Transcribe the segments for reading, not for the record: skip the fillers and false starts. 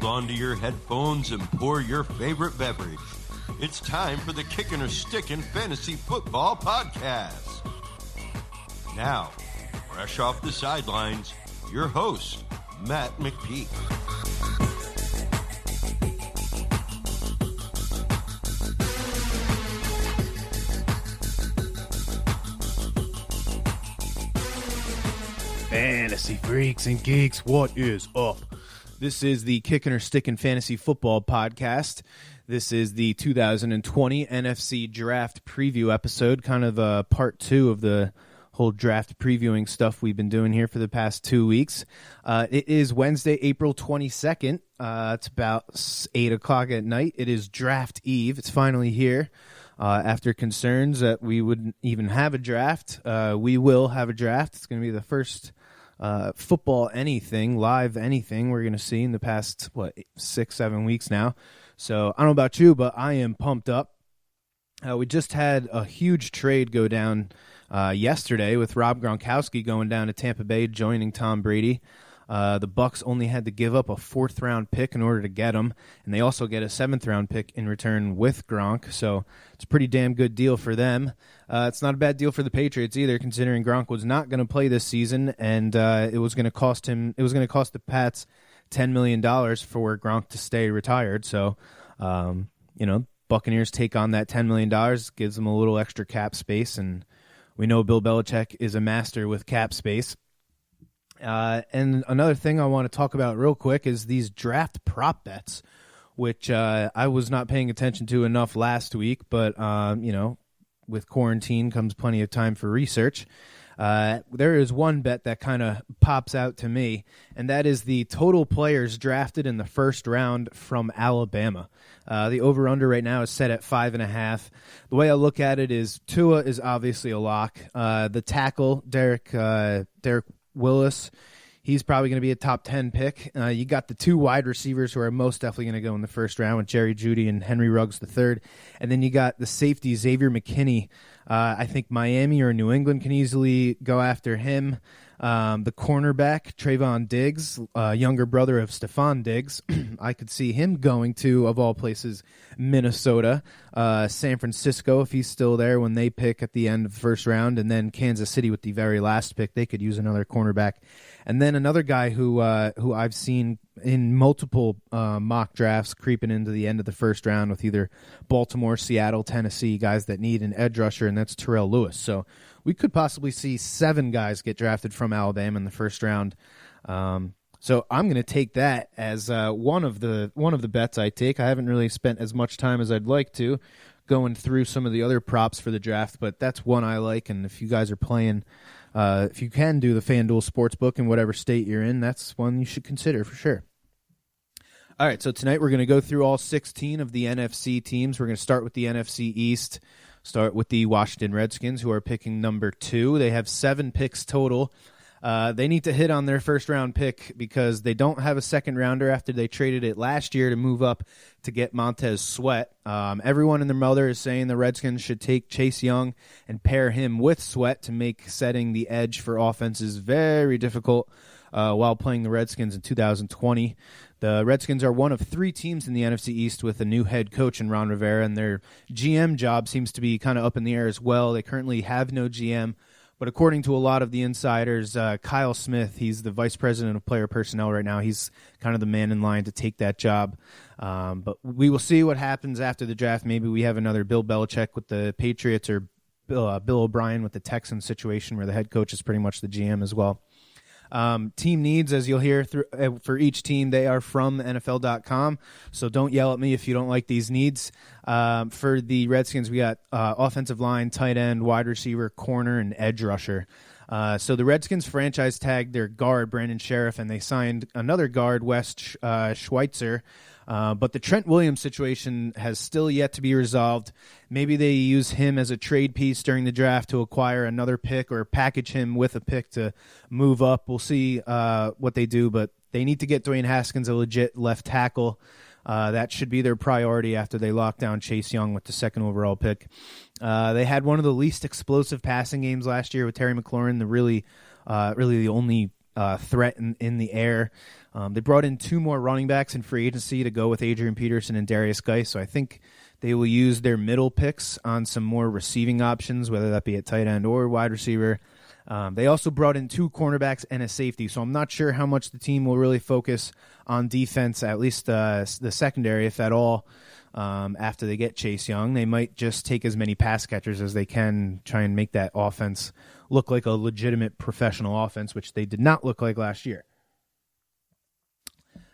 Onto your headphones and pour your favorite beverage. It's time for the Kickin or Stickin Fantasy Football Podcast. Now, fresh off the sidelines, your host, Matt McPeak. Fantasy freaks and geeks, what is up? This is the Kickin or Stickin Fantasy Football Podcast. This is the 2020 NFC Draft Preview episode, kind of part two of the whole draft previewing stuff we've been doing here for the past 2 weeks. It is Wednesday, April 22nd. It's about 8 o'clock at night. It is Draft Eve. It's finally here. After concerns that we wouldn't even have a draft, we will have a draft. It's going to be the first football anything, live anything we're going to see in the past, 6-7 weeks now. So I don't know about you, but I am pumped up. We just had a huge trade go down yesterday with Rob Gronkowski going down to Tampa Bay, joining Tom Brady. The Bucs only had to give up a 4th-round pick in order to get him, and they also get a 7th-round pick in return with Gronk. So it's a pretty damn good deal for them. It's not a bad deal for the Patriots either, considering Gronk was not going to play this season, and it was going to cost him. It was going to cost the Pats $10 million for Gronk to stay retired. So, Buccaneers take on that $10 million, gives them a little extra cap space, and we know Bill Belichick is a master with cap space. And another thing I want to talk about real quick is these draft prop bets, which I was not paying attention to enough last week, but, with quarantine comes plenty of time for research. There is one bet that kind of pops out to me, and that is the total players drafted in the first round from Alabama. The over-under right now is set at 5.5. The way I look at it is Tua is obviously a lock. The tackle, Derek Willis, he's probably going to be a top 10 pick. You got the 2 wide receivers who are most definitely going to go in the first round with Jerry Jeudy and Henry Ruggs III. And then you got the safety, Xavier McKinney. I think Miami or New England can easily go after him. The cornerback, Trayvon Diggs, younger brother of Stephon Diggs. I could see him going to, of all places, Minnesota, San Francisco, if he's still there when they pick at the end of the first round, and then Kansas City with the very last pick. They could use another cornerback. And then another guy who I've seen in multiple mock drafts creeping into the end of the first round with either Baltimore, Seattle, Tennessee, guys that need an edge rusher, and that's Terrell Lewis. So we could possibly see 7 guys get drafted from Alabama in the first round. So I'm going to take that as one of the bets I take. I haven't really spent as much time as I'd like to going through some of the other props for the draft, but that's one I like. And if you guys are playing, if you can do the FanDuel Sportsbook in whatever state you're in, that's one you should consider for sure. All right, so tonight we're going to go through all 16 of the NFC teams. We're going to start with the NFC East, start with the Washington Redskins, who are picking number 2. They have 7 picks total. They need to hit on their first-round pick because they don't have a second-rounder after they traded it last year to move up to get Montez Sweat. Everyone and their mother is saying the Redskins should take Chase Young and pair him with Sweat to make setting the edge for offenses very difficult while playing the Redskins in 2020. The Redskins are one of 3 teams in the NFC East with a new head coach in Ron Rivera, and their GM job seems to be kind of up in the air as well. They currently have no GM. But according to a lot of the insiders, Kyle Smith, he's the vice president of player personnel right now. He's kind of the man in line to take that job. But we will see what happens after the draft. Maybe we have another Bill Belichick with the Patriots or Bill O'Brien with the Texans situation where the head coach is pretty much the GM as well. Team needs, as you'll hear for each team, they are from NFL.com, so don't yell at me if you don't like these needs. For the Redskins, we got offensive line, tight end, wide receiver, corner, and edge rusher. So the Redskins franchise tagged their guard, Brandon Sheriff, and they signed another guard, Wes Schweitzer. But the Trent Williams situation has still yet to be resolved. Maybe they use him as a trade piece during the draft to acquire another pick or package him with a pick to move up. We'll see what they do, but they need to get Dwayne Haskins a legit left tackle. That should be their priority after they lock down Chase Young with the second overall pick. They had one of the least explosive passing games last year with Terry McLaurin, really the only threat in the air. They brought in two more running backs in free agency to go with Adrian Peterson and Darius Geis, so I think they will use their middle picks on some more receiving options, whether that be at tight end or wide receiver. They also brought in two cornerbacks and a safety, so I'm not sure how much the team will really focus on defense, at least the secondary, if at all, after they get Chase Young. They might just take as many pass catchers as they can, try and make that offense look like a legitimate professional offense, which they did not look like last year.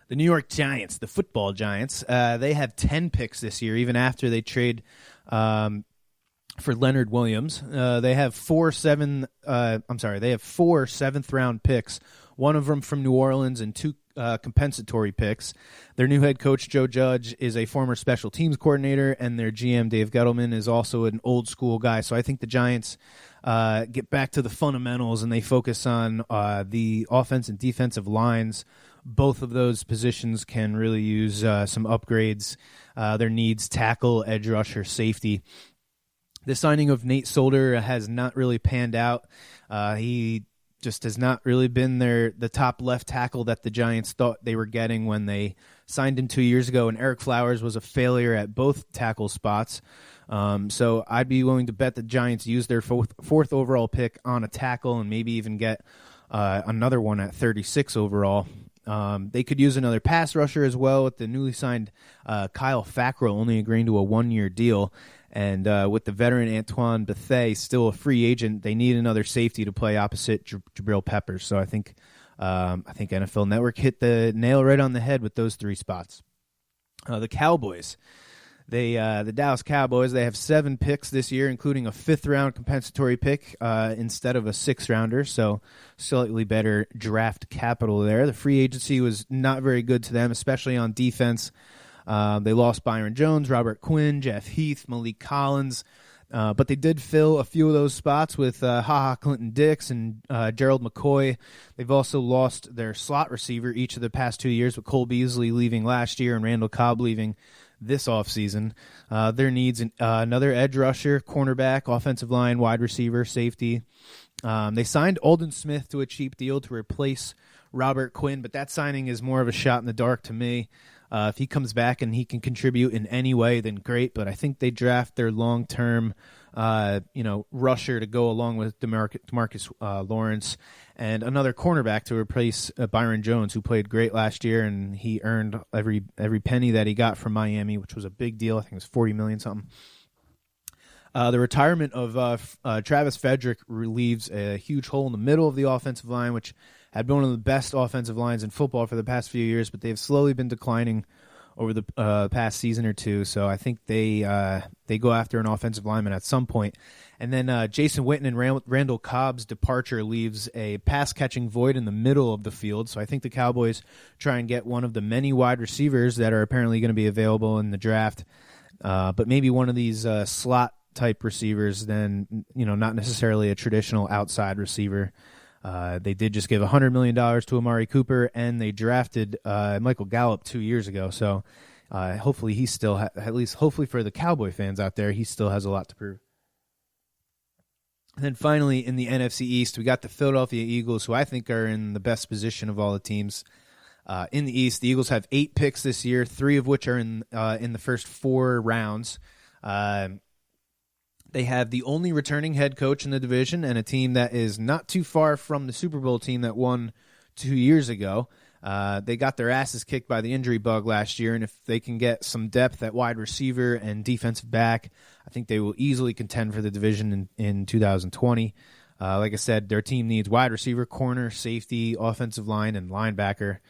The New York Giants, the football Giants, they have 10 picks this year, even after they trade for Leonard Williams. They have four seventh round picks, one of them from New Orleans and two compensatory picks. Their new head coach, Joe Judge, is a former special teams coordinator, and their GM, Dave Gettleman, is also an old school guy. So I think the Giants get back to the fundamentals and they focus on the offense and defensive lines. Both of those positions can really use some upgrades. Their needs: tackle, edge rusher, safety. The signing of Nate Solder has not really panned out. He just has not really been the top left tackle that the Giants thought they were getting when they signed him 2 years ago, and Eric Flowers was a failure at both tackle spots. So I'd be willing to bet the Giants use their fourth overall pick on a tackle and maybe even get another one at 36 overall. They could use another pass rusher as well with the newly signed Kyle Fackrell only agreeing to a 1-year deal. And with the veteran Antoine Bethea still a free agent, they need another safety to play opposite Jabril Peppers. So I think NFL Network hit the nail right on the head with those three spots. The Cowboys. The Dallas Cowboys, they have 7 picks this year, including a 5th-round compensatory pick instead of a 6th-rounder, so slightly better draft capital there. The free agency was not very good to them, especially on defense. They lost Byron Jones, Robert Quinn, Jeff Heath, Malik Collins, but they did fill a few of those spots with HaHa Clinton-Dix and Gerald McCoy. They've also lost their slot receiver each of the past 2 years, with Cole Beasley leaving last year and Randall Cobb leaving this offseason. Their needs: another edge rusher, cornerback, offensive line, wide receiver, safety. They signed Aldon Smith to a cheap deal to replace Robert Quinn, but that signing is more of a shot in the dark to me. If he comes back and he can contribute in any way, then great. But I think they draft their long-term, rusher to go along with Demarcus Lawrence and another cornerback to replace Byron Jones, who played great last year, and he earned every penny that he got from Miami, which was a big deal. I think it was $40 million something. The retirement of Travis Frederick relieves a huge hole in the middle of the offensive line, which had been one of the best offensive lines in football for the past few years, but they've slowly been declining over the past season or two. So I think they go after an offensive lineman at some point. And then Jason Witten and Randall Cobb's departure leaves a pass-catching void in the middle of the field. So I think the Cowboys try and get one of the many wide receivers that are apparently going to be available in the draft, but maybe one of these slot-type receivers, then not necessarily a traditional outside receiver. They did just give $100 million to Amari Cooper, and they drafted Michael Gallup 2 years ago. So hopefully he still, hopefully for the Cowboy fans out there, he still has a lot to prove. And then finally, in the NFC East, we got the Philadelphia Eagles, who I think are in the best position of all the teams. In the East, the Eagles have 8 picks this year, 3 of which are in the first 4 rounds. They have the only returning head coach in the division and a team that is not too far from the Super Bowl team that won 2 years ago. They got their asses kicked by the injury bug last year, and if they can get some depth at wide receiver and defensive back, I think they will easily contend for the division in 2020. Like I said, their team needs wide receiver, corner, safety, offensive line, and linebacker.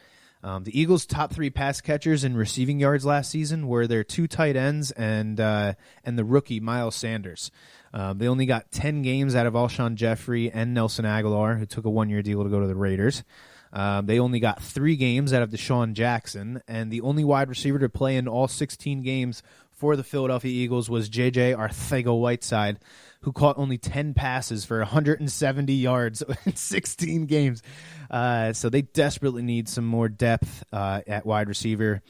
The Eagles' top 3 pass catchers in receiving yards last season were their 2 tight ends and the rookie Miles Sanders. They only got 10 games out of Alshon Jeffrey and Nelson Aguilar, who took a 1-year deal to go to the Raiders. They only got 3 games out of Deshaun Jackson, and the only wide receiver to play in all 16 games for the Philadelphia Eagles was J.J. Arcega-Whiteside, who caught only 10 passes for 170 yards in 16 games. So they desperately need some more depth at wide receiver.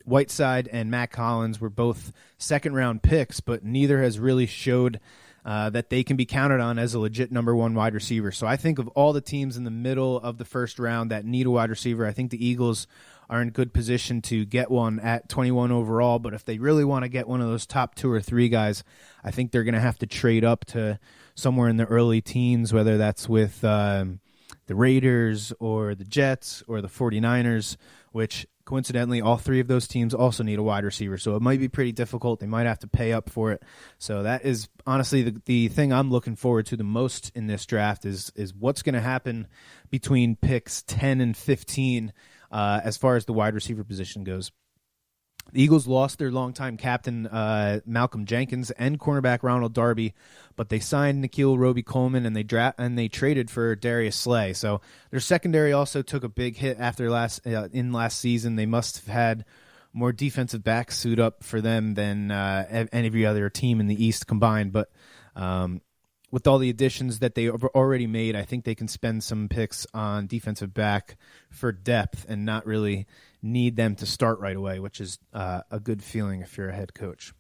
Whiteside and Matt Collins were both second-round picks, but neither has really showed that they can be counted on as a legit number 1 wide receiver. So I think of all the teams in the middle of the first round that need a wide receiver, I think the Eagles are in good position to get one at 21 overall. But if they really want to get one of those top 2 or 3 guys, I think they're going to have to trade up to somewhere in the early teens, whether that's with the Raiders or the Jets or the 49ers, which coincidentally, all 3 of those teams also need a wide receiver, so it might be pretty difficult. They might have to pay up for it. So that is honestly the thing I'm looking forward to the most in this draft is what's going to happen between picks 10 and 15 as far as the wide receiver position goes. The Eagles lost their longtime captain, Malcolm Jenkins, and cornerback Ronald Darby, but they signed Nikhil Roby-Coleman, and they traded for Darius Slay. So their secondary also took a big hit after last season. They must have had more defensive backs suit up for them than any other team in the East combined. But with all the additions that they have already made, I think they can spend some picks on defensive back for depth and not really need them to start right away, which is a good feeling if you're a head coach.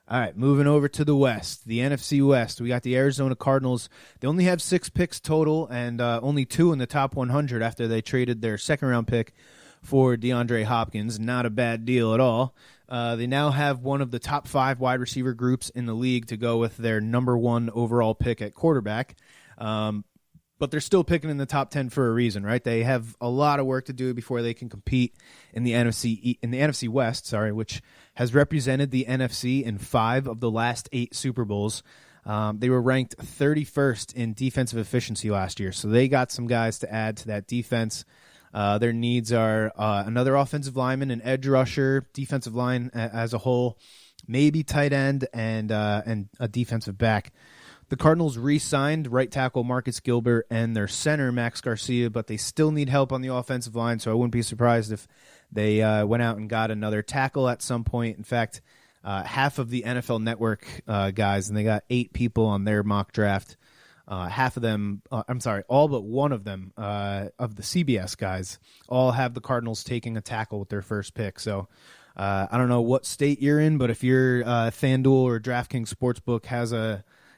All right, moving over to the West, the NFC West. We got the Arizona Cardinals. They only have 6 picks total and only 2 in the top 100 after they traded their second-round pick for DeAndre Hopkins. Not a bad deal at all. They now have one of the top 5 wide receiver groups in the league to go with their number 1 overall pick at quarterback. But they're still picking in the top 10 for a reason, right? They have a lot of work to do before they can compete in the NFC West, which has represented the NFC in 5 of the last 8 Super Bowls. They were ranked 31st in defensive efficiency last year, so they got some guys to add to that defense. Their needs are another offensive lineman, an edge rusher, defensive line as a whole, maybe tight end, and a defensive back. The Cardinals re-signed right tackle Marcus Gilbert and their center Max Garcia, but they still need help on the offensive line, so I wouldn't be surprised if they went out and got another tackle at some point. In fact, half of the NFL Network guys, and they got 8 people on their mock draft, half of them, all but one of them, of the CBS guys, all have the Cardinals taking a tackle with their first pick. So I don't know what state you're in, but if your FanDuel or DraftKings Sportsbook has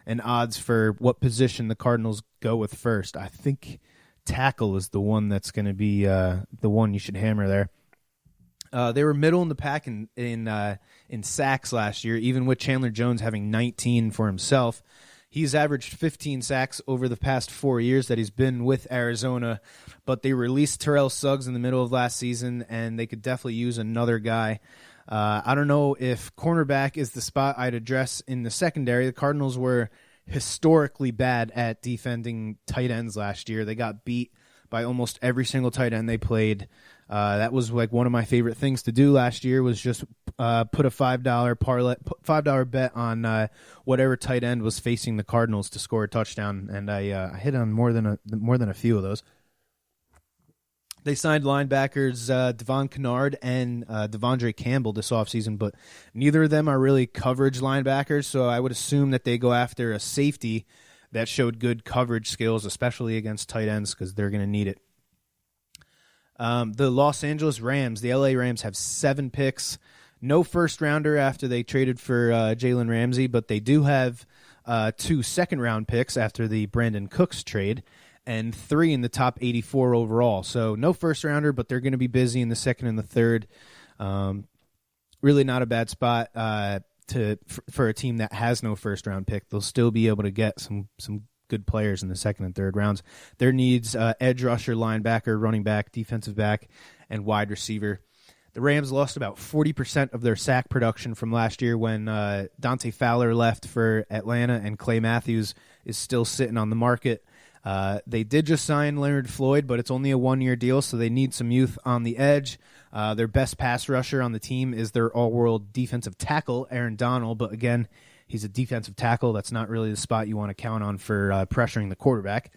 an odds for what position the Cardinals go with first, I think tackle is the one that's going to be the one you should hammer there. They were middle in the pack in sacks last year, even with Chandler Jones having 19 for himself. He's averaged 15 sacks over the past 4 years that he's been with Arizona, but they released Terrell Suggs in the middle of last season, and they could definitely use another guy. I don't know if cornerback is the spot I'd address in the secondary. The Cardinals were historically bad at defending tight ends last year. They got beat by almost every single tight end they played. That was like one of my favorite things to do last year was just put a $5 bet on whatever tight end was facing the Cardinals to score a touchdown, and I hit on more than a few of those. They signed linebackers Devon Kennard and Devondre Campbell this offseason, but neither of them are really coverage linebackers, so I would assume that they go after a safety that showed good coverage skills, especially against tight ends, because they're going to need it. The Los Angeles Rams, the LA Rams, have 7 picks. No first-rounder after they traded for Jalen Ramsey, but they do have 2 second-round picks after the Brandon Cooks trade, and 3 in the top 84 overall. So no first-rounder, but they're going to be busy in the second and the third. Really not a bad spot for a team that has no first-round pick. They'll still be able to get some good players in the second and third rounds. Their needs, edge rusher, linebacker, running back, defensive back, and wide receiver. The Rams lost about 40% of their sack production from last year when Dante Fowler left for Atlanta and Clay Matthews is still sitting on the market. They did just sign Leonard Floyd, but it's only a 1-year deal, so they need some youth on the edge. Their best pass rusher on the team is their all-world defensive tackle, Aaron Donald, but again, he's a defensive tackle. That's not really the spot you want to count on for pressuring the quarterback.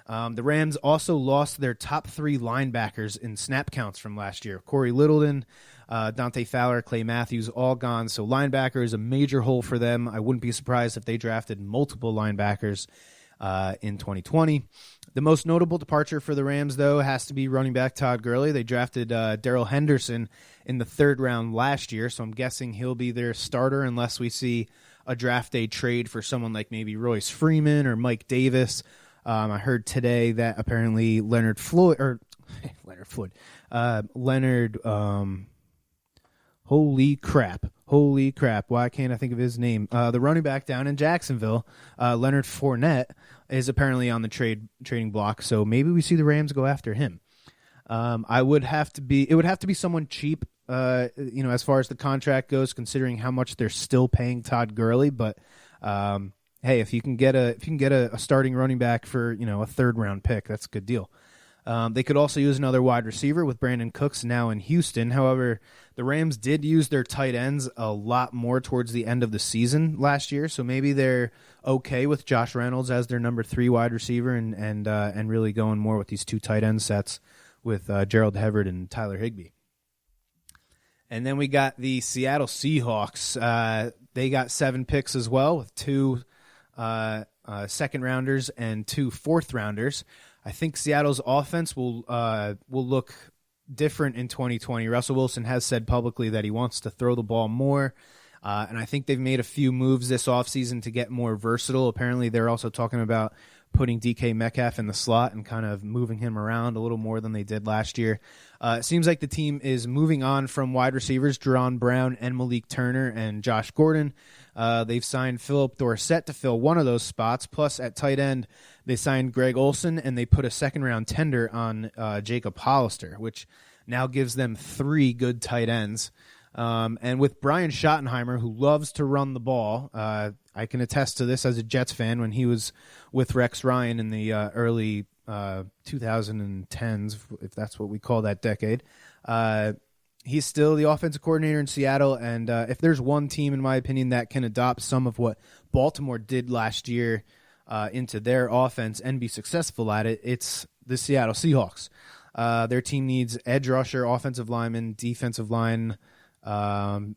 The Rams also lost their top 3 linebackers in snap counts from last year. Corey Littleton, Dante Fowler, Clay Matthews, all gone. So linebacker is a major hole for them. I wouldn't be surprised if they drafted multiple linebackers in 2020. The most notable departure for the Rams, though, has to be running back Todd Gurley. They drafted Darrell Henderson in the 3rd round last year, so I'm guessing he'll be their starter unless we see a draft day trade for someone like maybe Royce Freeman or Mike Davis. I heard today that apparently Leonard, holy crap, why can't I think of his name? The running back down in Jacksonville, Leonard Fournette, is apparently on the trading block, so maybe we see the Rams go after him. It would have to be someone cheap, as far as the contract goes, considering how much they're still paying Todd Gurley. But hey, if you can get a starting running back for a 3rd round pick, that's a good deal. They could also use another wide receiver with Brandon Cooks now in Houston. However, the Rams did use their tight ends a lot more towards the end of the season last year, so maybe they're okay with Josh Reynolds as their number 3 wide receiver and really going more with these 2 tight end sets with Gerald Everett and Tyler Higbee. And then we got the Seattle Seahawks. They got 7 picks as well with 2 second rounders and 2 4th rounders. I think Seattle's offense will look different in 2020. Russell Wilson has said publicly that he wants to throw the ball more, and I think they've made a few moves this offseason to get more versatile. Apparently, they're also talking about putting DK Metcalf in the slot and kind of moving him around a little more than they did last year. It seems like the team is moving on from wide receivers, Jerron Brown and Malik Turner and Josh Gordon. They've signed Philip Dorsett to fill one of those spots. Plus, at tight end, they signed Greg Olsen, and they put a 2nd-round tender on Jacob Hollister, which now gives them 3 good tight ends. And with Brian Schottenheimer, who loves to run the ball, I can attest to this as a Jets fan when he was with Rex Ryan in the early 2010s, if that's what we call that decade. He's still the offensive coordinator in Seattle, and if there's one team, in my opinion, that can adopt some of what Baltimore did last year into their offense and be successful at it, it's the Seattle Seahawks. Their team needs edge rusher, offensive lineman, defensive line,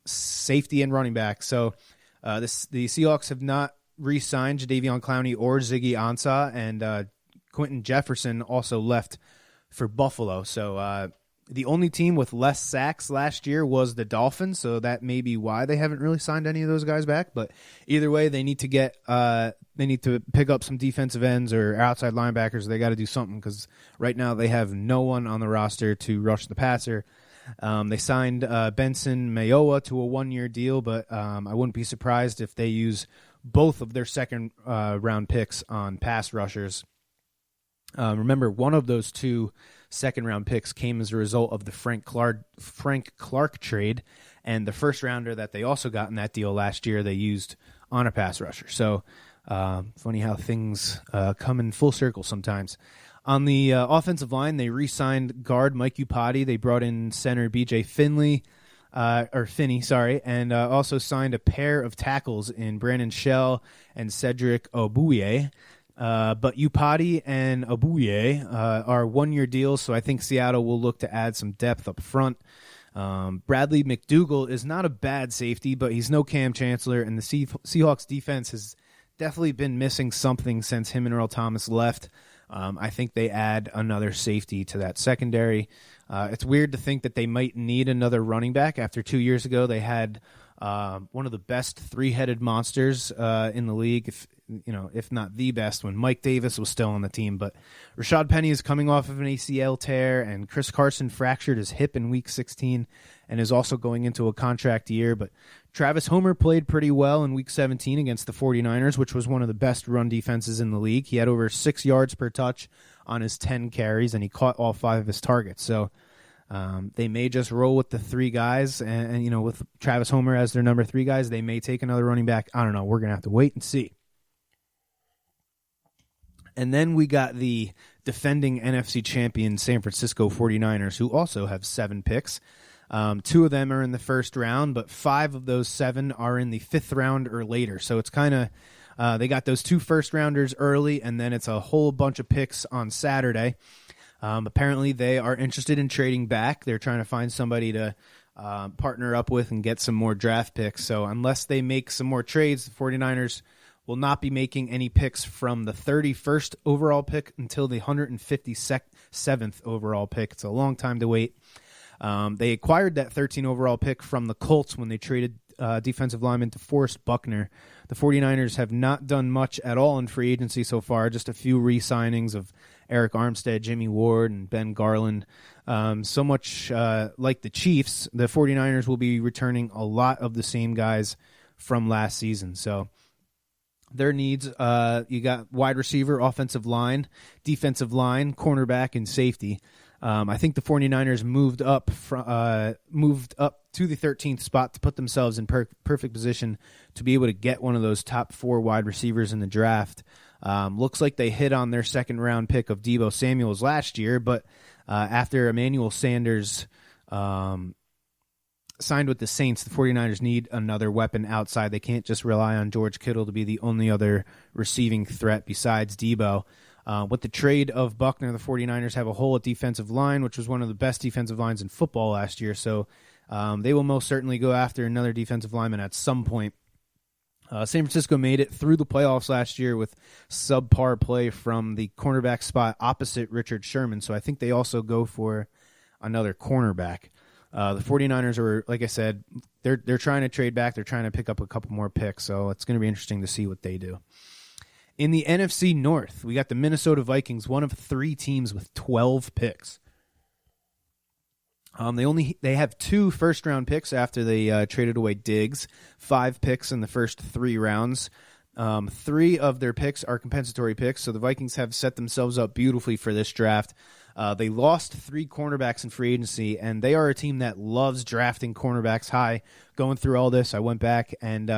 safety, and running back. So the Seahawks have not re-signed Jadeveon Clowney or Ziggy Ansah, and Quentin Jefferson also left for Buffalo. So the only team with less sacks last year was the Dolphins, so that may be why they haven't really signed any of those guys back. But either way, they need to pick up some defensive ends or outside linebackers. They got to do something because right now they have no one on the roster to rush the passer. They signed Benson Mayowa to a 1-year deal, but I wouldn't be surprised if they use both of their 2nd-round picks on pass rushers. Remember, one of those 2 second-round picks came as a result of the Frank Clark trade, and the 1st-rounder that they also got in that deal last year they used on a pass rusher. So funny how things come in full circle sometimes. On the offensive line, they re-signed guard Mike Iupati. They brought in center B.J. Finney, and also signed a pair of tackles in Brandon Shell and Cedric Ogbuye. But Iupati and Ogbuye are 1-year deals, so I think Seattle will look to add some depth up front. Bradley McDougall is not a bad safety, but he's no Cam Chancellor, and the Seahawks defense has definitely been missing something since him and Earl Thomas left. I think they add another safety to that secondary. It's weird to think that they might need another running back. After 2 years ago, they had one of the best 3-headed monsters in the league, if not the best, when Mike Davis was still on the team. But Rashad Penny is coming off of an ACL tear, and Chris Carson fractured his hip in Week 16 and is also going into a contract year. But Travis Homer played pretty well in Week 17 against the 49ers, which was one of the best run defenses in the league. He had over 6 yards per touch on his 10 carries, and he caught all 5 of his targets. So they may just roll with the 3 guys, and with Travis Homer as their number 3 guys, they may take another running back. I don't know. We're going to have to wait and see. And then we got the defending NFC champion San Francisco 49ers, who also have 7 picks. 2 of them are in the 1st round, but 5 of those 7 are in the 5th round or later. So it's kind of They got those 2 first-rounders early, and then it's a whole bunch of picks on Saturday. Apparently, they are interested in trading back. They're trying to find somebody to partner up with and get some more draft picks. So unless they make some more trades, the 49ers will not be making any picks from the 31st overall pick until the 157th overall pick. It's a long time to wait. They acquired that 13 overall pick from the Colts when they traded defensive lineman DeForest Buckner. The 49ers have not done much at all in free agency so far, just a few re-signings of Eric Armstead, Jimmy Ward, and Ben Garland. So much like the Chiefs, the 49ers will be returning a lot of the same guys from last season. So their needs, you got wide receiver, offensive line, defensive line, cornerback, and safety. I think the 49ers moved up to the 13th spot to put themselves in perfect position to be able to get one of those top 4 wide receivers in the draft. Looks like they hit on their second-round pick of Deebo Samuels last year, but after Emmanuel Sanders signed with the Saints, the 49ers need another weapon outside. They can't just rely on George Kittle to be the only other receiving threat besides Deebo. With the trade of Buckner, the 49ers have a hole at defensive line, which was one of the best defensive lines in football last year. So they will most certainly go after another defensive lineman at some point. San Francisco made it through the playoffs last year with subpar play from the cornerback spot opposite Richard Sherman. So I think they also go for another cornerback. The 49ers are, like I said, they're trying to trade back. They're trying to pick up a couple more picks. So it's going to be interesting to see what they do. In the NFC North, we got the Minnesota Vikings, one of 3 teams with 12 picks. They have 2 first-round picks after they traded away Diggs, 5 picks in the first 3 rounds. 3 of their picks are compensatory picks, so the Vikings have set themselves up beautifully for this draft. They lost 3 cornerbacks in free agency, and they are a team that loves drafting cornerbacks high. Going through all this, I went back, and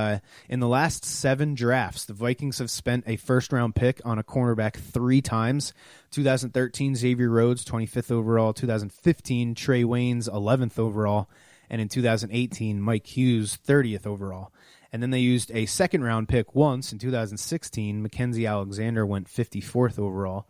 in the last 7 drafts, the Vikings have spent a first-round pick on a cornerback 3 times. 2013, Xavier Rhodes, 25th overall. 2015, Trey Waynes, 11th overall. And in 2018, Mike Hughes, 30th overall. And then they used a second-round pick once. In 2016, Mackenzie Alexander went 54th overall.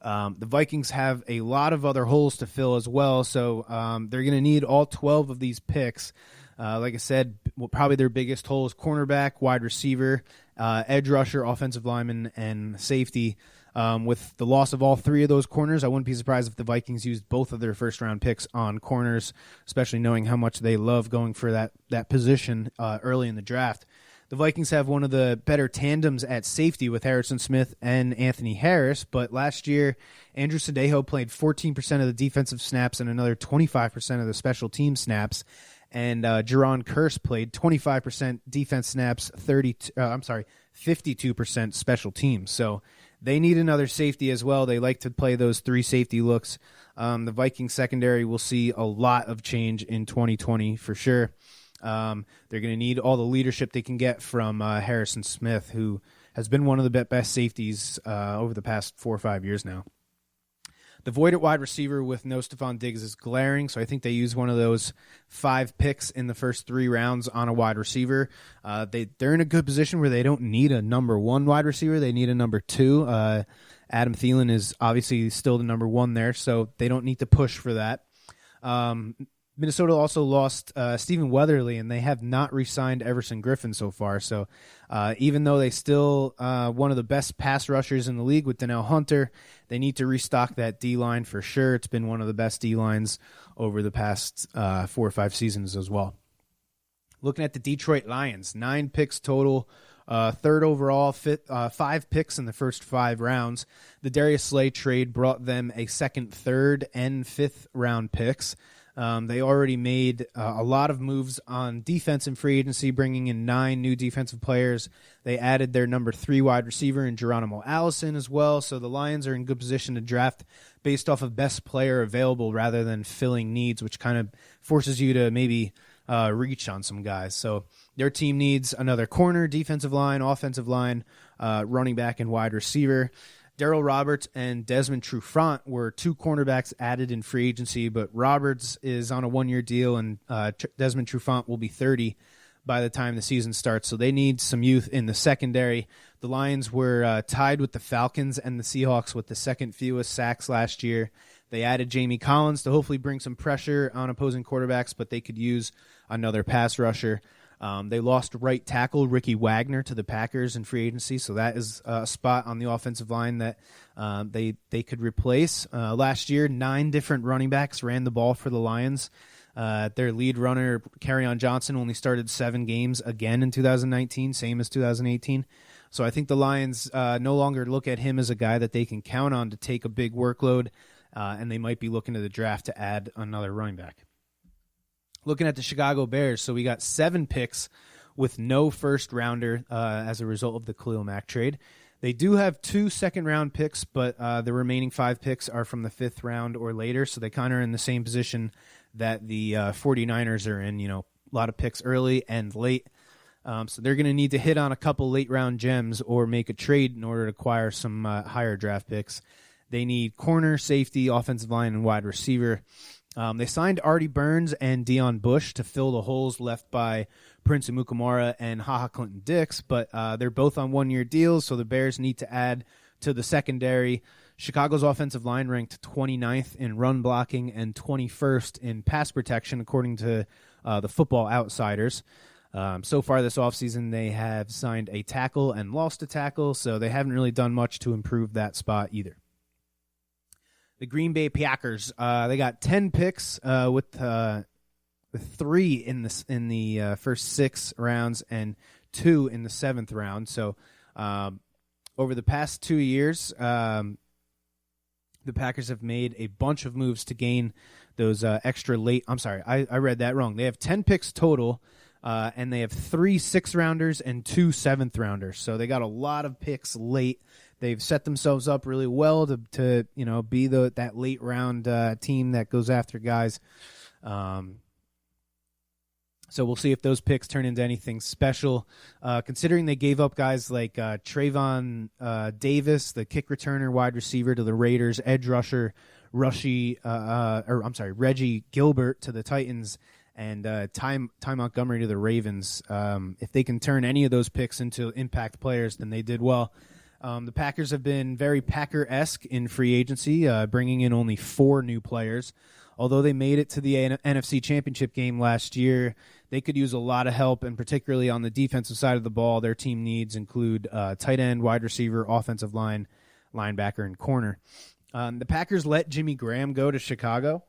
The Vikings have a lot of other holes to fill as well, so they're going to need all 12 of these picks. Like I said, probably their biggest hole is cornerback, wide receiver, edge rusher, offensive lineman, and safety. With the loss of all 3 of those corners, I wouldn't be surprised if the Vikings used both of their first-round picks on corners, especially knowing how much they love going for that position early in the draft. The Vikings have one of the better tandems at safety with Harrison Smith and Anthony Harris, but last year, Andrew Sendejo played 14% of the defensive snaps and another 25% of the special team snaps, and Jaron Kearse played 25% defense snaps, 52% special teams. So they need another safety as well. They like to play those 3 safety looks. The Vikings secondary will see a lot of change in 2020 for sure. They're going to need all the leadership they can get from Harrison Smith, who has been one of the best safeties over the past 4 or 5 years now. The void at wide receiver with no Stephon Diggs is glaring, so I think they use one of those 5 picks in the first 3 rounds on a wide receiver. They're in a good position where they don't need a number 1 wide receiver. They need a number 2. Adam Thielen is obviously still the number 1 there, so they don't need to push for that. Minnesota also lost Stephen Weatherly, and they have not re-signed Everson Griffin so far. So even though they still one of the best pass rushers in the league with Donnell Hunter, they need to restock that D-line for sure. It's been one of the best D-lines over the past 4 or 5 seasons as well. Looking at the Detroit Lions, 9 picks total, 3rd overall, 5 picks in the first 5 rounds. The Darius Slay trade brought them a 2nd, 3rd, and 5th round picks. They already made a lot of moves on defense in free agency, bringing in 9 new defensive players. They added their number 3 wide receiver in Geronimo Allison as well. So the Lions are in good position to draft based off of best player available rather than filling needs, which kind of forces you to maybe reach on some guys. So their team needs another corner, defensive line, offensive line, running back, and wide receiver. Darryl Roberts and Desmond Trufant were 2 cornerbacks added in free agency, but Roberts is on a 1-year deal, and Desmond Trufant will be 30 by the time the season starts. So they need some youth in the secondary. The Lions were tied with the Falcons and the Seahawks with the second fewest sacks last year. They added Jamie Collins to hopefully bring some pressure on opposing quarterbacks, but they could use another pass rusher. They lost right tackle Ricky Wagner to the Packers in free agency, so that is a spot on the offensive line that they could replace. Last year, 9 different running backs ran the ball for the Lions. Their lead runner, Kerryon Johnson, only started 7 games again in 2019, same as 2018. So I think the Lions no longer look at him as a guy that they can count on to take a big workload, and they might be looking to the draft to add another running back. Looking at the Chicago Bears, so we got 7 picks with no first-rounder as a result of the Khalil Mack trade. They do have 2 second-round picks, but the remaining 5 picks are from the 5th round or later, so they kind of are in the same position that the 49ers are in, a lot of picks early and late. So they're going to need to hit on a couple late-round gems or make a trade in order to acquire some higher draft picks. They need corner, safety, offensive line, and wide receiver. They signed Artie Burns and Deion Bush to fill the holes left by Prince Amukamara and HaHa Clinton-Dix, but they're both on one-year deals, so the Bears need to add to the secondary. Chicago's offensive line ranked 29th in run blocking and 21st in pass protection, according to the Football Outsiders. So far this offseason, they have signed a tackle and lost a tackle, so they haven't really done much to improve that spot either. The Green Bay Packers, they got 10 picks with 3 in the first 6 rounds and 2 in the 7th round. So over the past 2 years, the Packers have made a bunch of moves to gain those extra late. I'm sorry, I read that wrong. They have 10 picks total, and they have 3 6th-rounders and 2 7th-rounders. So they got a lot of picks late. They've set themselves up really well to be that late round team that goes after guys. So we'll see if those picks turn into anything special. Considering they gave up guys like Trayvon Davis, the kick returner, wide receiver to the Raiders, edge rusher Reggie Gilbert to the Titans, and Ty Montgomery to the Ravens. If they can turn any of those picks into impact players, then they did well. The Packers have been very Packer-esque in free agency, bringing in only 4 new players. Although they made it to the NFC Championship game last year, they could use a lot of help, and particularly on the defensive side of the ball, their team needs include tight end, wide receiver, offensive line, linebacker, and corner. The Packers let Jimmy Graham go to Chicago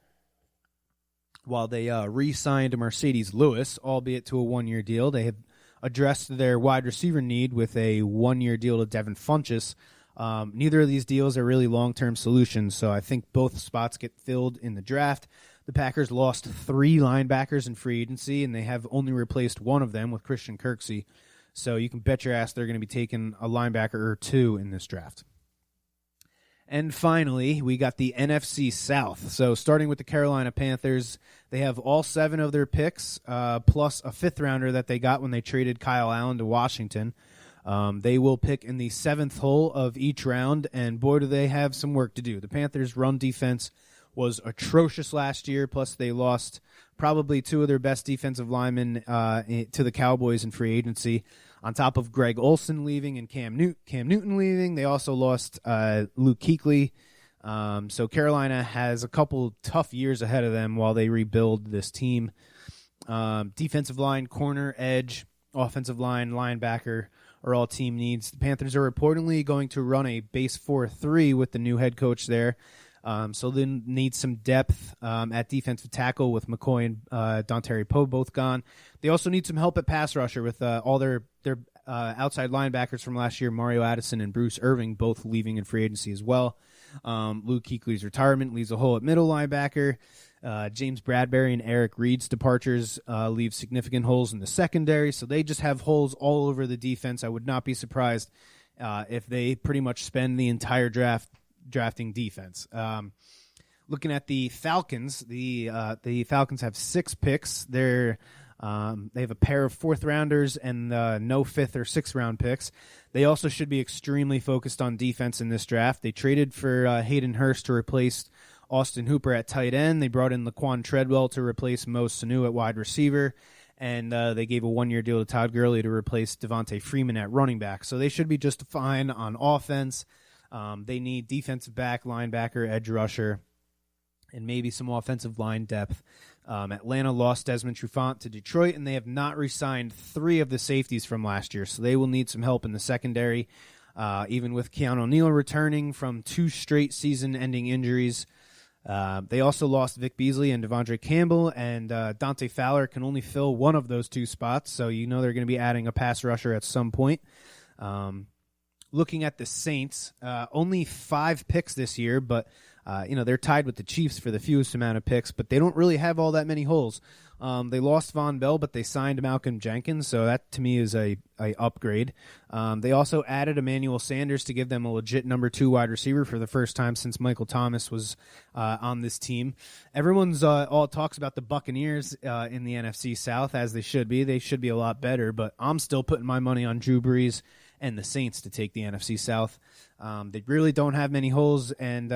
while they re-signed Mercedes Lewis, albeit to a 1-year deal. They have addressed their wide receiver need with a 1-year deal to Devin Funchess. Neither of these deals are really long-term solutions, so I think both spots get filled in the draft. The Packers lost 3 linebackers in free agency, and they have only replaced one of them with Christian Kirksey. So you can bet your ass they're going to be taking a linebacker or 2 in this draft. And finally, we got the NFC South. So starting with the Carolina Panthers, they have all 7 of their picks, plus a 5th-rounder that they got when they traded Kyle Allen to Washington. They will pick in the 7th hole of each round, and boy, do they have some work to do. The Panthers' run defense was atrocious last year, plus they lost probably 2 of their best defensive linemen to the Cowboys in free agency. On top of Greg Olsen leaving and Cam Newton leaving, they also lost Luke Kuechly. So Carolina has a couple tough years ahead of them while they rebuild this team. Defensive line, corner, edge, offensive line, linebacker are all team needs. The Panthers are reportedly going to run a base 4-3 with the new head coach there. So they need some depth at defensive tackle with McCoy and Dontari Poe both gone. They also need some help at pass rusher with all their outside linebackers from last year, Mario Addison and Bruce Irving, both leaving in free agency as well. Luke Kuechly's retirement leaves a hole at middle linebacker. James Bradbury and Eric Reed's departures leave significant holes in the secondary, so they just have holes all over the defense. I would not be surprised if they pretty much spend the entire drafting defense. Looking at the Falcons, the Falcons have 6 picks. They have a pair of 4th-rounders and no 5th or 6th-round picks. They also should be extremely focused on defense in this draft. They traded for Hayden Hurst to replace Austin Hooper at tight end. They brought in Laquan Treadwell to replace Mo Sanu at wide receiver. and they gave a 1-year deal to Todd Gurley to replace Devontae Freeman at running back. So they should be just fine on offense. They need defensive back, linebacker, edge rusher, and maybe some offensive line depth. Atlanta lost Desmond Trufant to Detroit, and they have not re-signed 3 of the safeties from last year, so they will need some help in the secondary. Even with Keanu O'Neal returning from 2 straight season-ending injuries. They also lost Vic Beasley and Devondre Campbell, and Dante Fowler can only fill one of those 2 spots, so you know they're going to be adding a pass rusher at some point. Looking at the Saints, only 5 picks this year, but they're tied with the Chiefs for the fewest amount of picks, but they don't really have all that many holes. They lost Von Bell, but they signed Malcolm Jenkins, so that to me is a upgrade. They also added Emmanuel Sanders to give them a legit number 2 wide receiver for the first time since Michael Thomas was on this team. Everyone's all talks about the Buccaneers in the NFC South, as they should be. They should be a lot better, but I'm still putting my money on Drew Brees and the Saints to take the NFC South. They really don't have many holes, and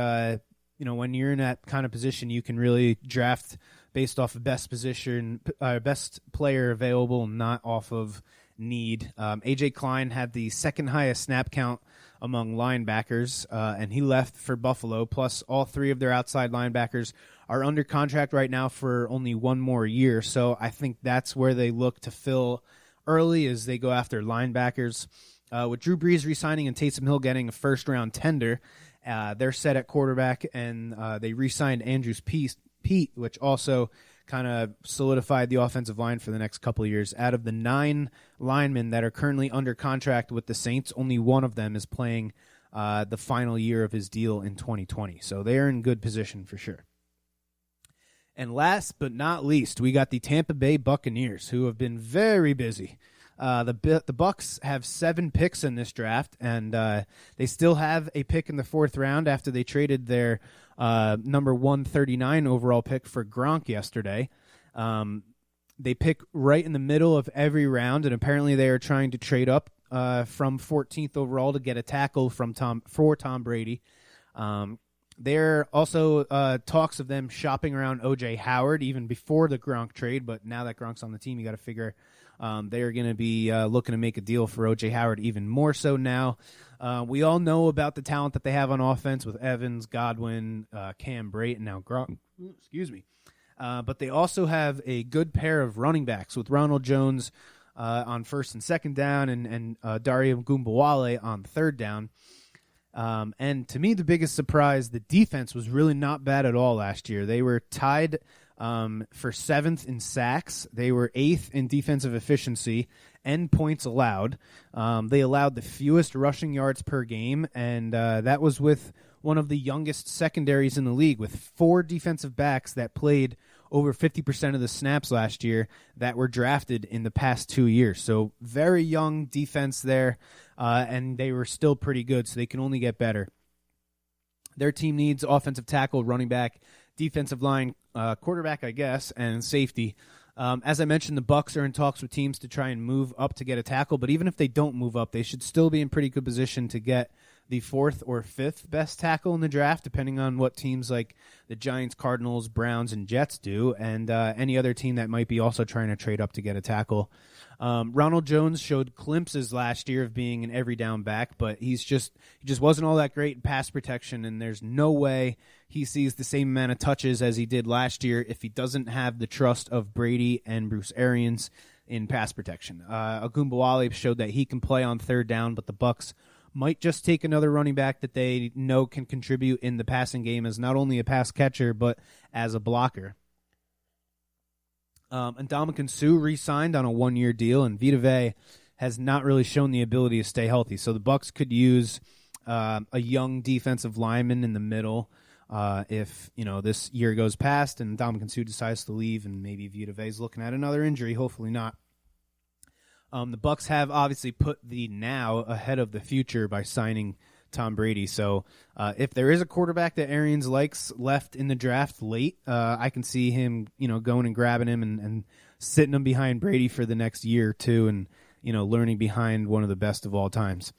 when you're in that kind of position, you can really draft based off of best position, best player available, not off of need. A.J. Klein had the second highest snap count among linebackers, and he left for Buffalo. Plus, all 3 of their outside linebackers are under contract right now for only 1 more year. So I think that's where they look to fill early as they go after linebackers. With Drew Brees re-signing and Taysom Hill getting a first-round tender, they're set at quarterback, and they re-signed Andrews Pete, which also kind of solidified the offensive line for the next couple of years. Out of the 9 linemen that are currently under contract with the Saints, only one of them is playing the final year of his deal in 2020. So they are in good position for sure. And last but not least, we got the Tampa Bay Buccaneers, who have been very busy. The Bucs have 7 picks in this draft, and they still have a pick in the 4th round after they traded their number 139 overall pick for Gronk yesterday. They pick right in the middle of every round, and apparently they are trying to trade up from 14th overall to get a tackle for Tom Brady. There also talks of them shopping around O.J. Howard even before the Gronk trade, but now that Gronk's on the team, you got to figure they are going to be looking to make a deal for O.J. Howard even more so now. We all know about the talent that they have on offense with Evans, Godwin, Cam Brate, and now Gronk. Excuse me. But they also have a good pair of running backs with Ronald Jones on 1st and 2nd down and Dario Gumbawale on 3rd down. And to me, the biggest surprise, the defense was really not bad at all last year. They were tied for 7th in sacks. They were 8th in defensive efficiency and points allowed. They allowed the fewest rushing yards per game, and that was with one of the youngest secondaries in the league, with 4 defensive backs that played over 50% of the snaps last year that were drafted in the past 2 years. So very young defense there, and they were still pretty good, so they can only get better. Their team needs offensive tackle, running back, defensive line, quarterback, I guess, and safety. As I mentioned, the Bucs are in talks with teams to try and move up to get a tackle, but even if they don't move up, they should still be in pretty good position to get the 4th or 5th best tackle in the draft, depending on what teams like the Giants, Cardinals, Browns, and Jets do, and any other team that might be also trying to trade up to get a tackle. Ronald Jones showed glimpses last year of being an every down back, but he just wasn't all that great in pass protection, and there's no way he sees the same amount of touches as he did last year if he doesn't have the trust of Brady and Bruce Arians in pass protection. Agumbawale showed that he can play on 3rd down, but the Bucs might just take another running back that they know can contribute in the passing game as not only a pass catcher, but as a blocker. And Ndamukong Suh re-signed on a 1-year deal, and Vita Vea has not really shown the ability to stay healthy. So the Bucs could use a young defensive lineman in the middle if this year goes past and Ndamukong Suh decides to leave, and maybe Vita Vea is looking at another injury. Hopefully not. The Bucs have obviously put the now ahead of the future by signing Tom Brady. So if there is a quarterback that Arians likes left in the draft late, I can see him, going and grabbing him and sitting him behind Brady for the next year or two, and learning behind one of the best of all times.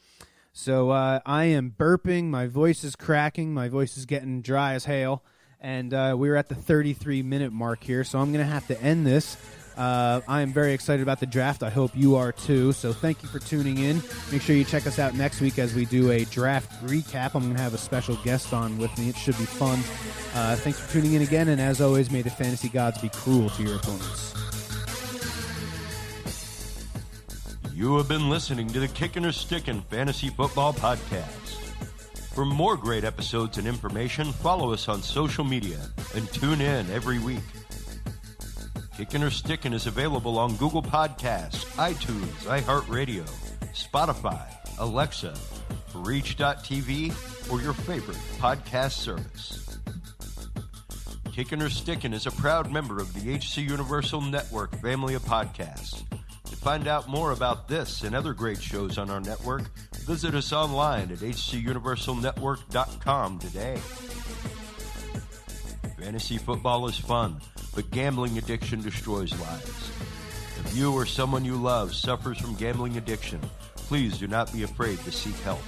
So I am burping, my voice is cracking, my voice is getting dry as hail, and we're at the 33-minute mark here. So I'm going to have to end this. I am very excited about the draft. I hope you are too. So thank you for tuning in. Make sure you check us out next week as we do a draft recap. I'm going to have a special guest on with me. It should be fun. Thanks for tuning in again. And as always, may the fantasy gods be cruel to your opponents. You have been listening to the Kickin' or Stickin' Fantasy Football Podcast. For more great episodes and information, follow us on social media and tune in every week. Kickin' or Stickin' is available on Google Podcasts, iTunes, iHeartRadio, Spotify, Alexa, Reach.tv, or your favorite podcast service. Kickin' or Stickin' is a proud member of the HC Universal Network family of podcasts. To find out more about this and other great shows on our network, visit us online at hcuniversalnetwork.com today. Fantasy football is fun, but gambling addiction destroys lives. If you or someone you love suffers from gambling addiction, please do not be afraid to seek help.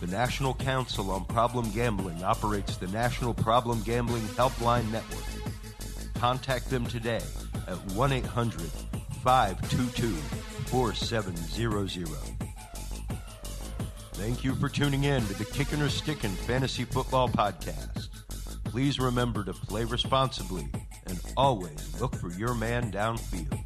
The National Council on Problem Gambling operates the National Problem Gambling Helpline Network. Contact them today at 1-800-522-4700. Thank you for tuning in to the Kickin' or Stickin' Fantasy Football Podcast. Please remember to play responsibly and always look for your man downfield.